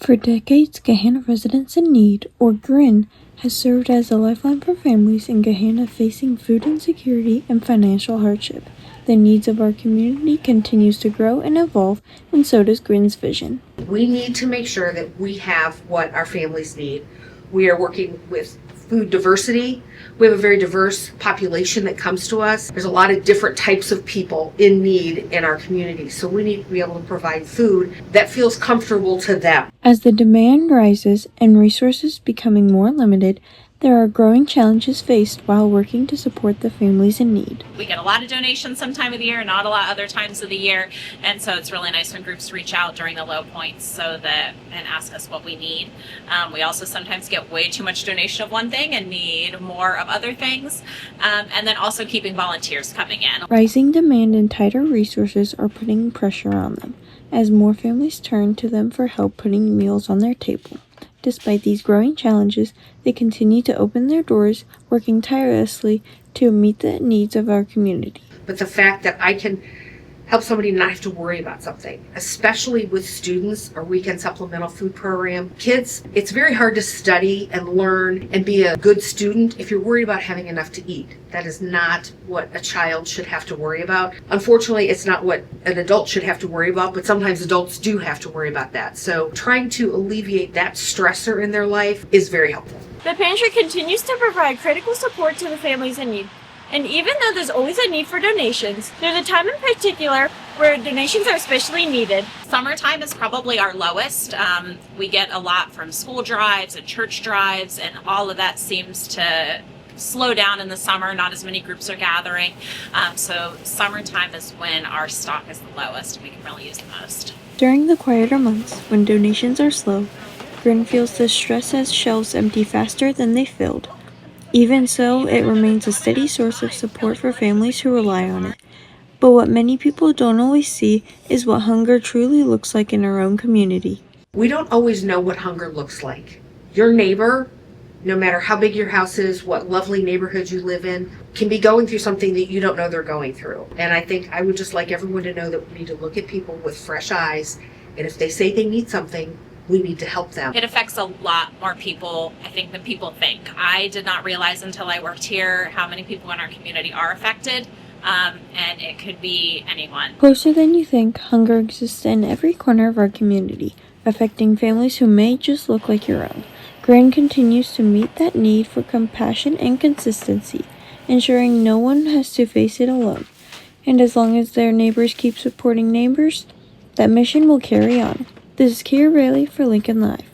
For decades, Gahanna Residents in Need, or GRIN, has served as a lifeline for families in Gahanna facing food insecurity and financial hardship. The needs of our community continues to grow and evolve, and so does GRIN's vision. We need to make sure that we have what our families need. We are working with food diversity. We have a very diverse population that comes to us. There's a lot of different types of people in need in our community, so we need to be able to provide food that feels comfortable to them. As the demand rises and resources becoming more limited, there are growing challenges faced while working to support the families in need. We get a lot of donations some time of the year, not a lot other times of the year, and so it's really nice when groups reach out during the low points and ask us what we need. We also sometimes get way too much donation of one thing and need more of other things, and then also keeping volunteers coming in. Rising demand and tighter resources are putting pressure on them, as more families turn to them for help putting meals on their table. Despite these growing challenges, they continue to open their doors, working tirelessly to meet the needs of our community. But the fact that I can help somebody not have to worry about something, especially with students or weekend supplemental food program. Kids, it's very hard to study and learn and be a good student if you're worried about having enough to eat. That is not what a child should have to worry about. Unfortunately, it's not what an adult should have to worry about, but sometimes adults do have to worry about that. So trying to alleviate that stressor in their life is very helpful. The pantry continues to provide critical support to the families in need. And even though there's always a need for donations, there's a time in particular where donations are especially needed. Summertime is probably our lowest. We get a lot from school drives and church drives, and all of that seems to slow down in the summer. Not as many groups are gathering. So summertime is when our stock is the lowest and we can really use the most. During the quieter months, when donations are slow, GRIN feels the stress as shelves empty faster than they filled. Even so, it remains a steady source of support for families who rely on it. But what many people don't always see is what hunger truly looks like in our own community. We don't always know what hunger looks like. Your neighbor, no matter how big your house is, what lovely neighborhood you live in, can be going through something that you don't know they're going through. And I think I would just like everyone to know that we need to look at people with fresh eyes, and if they say they need something, we need to help them. It affects a lot more people, I think, than people think. I did not realize until I worked here how many people in our community are affected, and it could be anyone. Closer than you think, hunger exists in every corner of our community, affecting families who may just look like your own. GRIN continues to meet that need for compassion and consistency, ensuring no one has to face it alone. And as long as their neighbors keep supporting neighbors, that mission will carry on. This is Kira Rayleigh for Lincoln Live.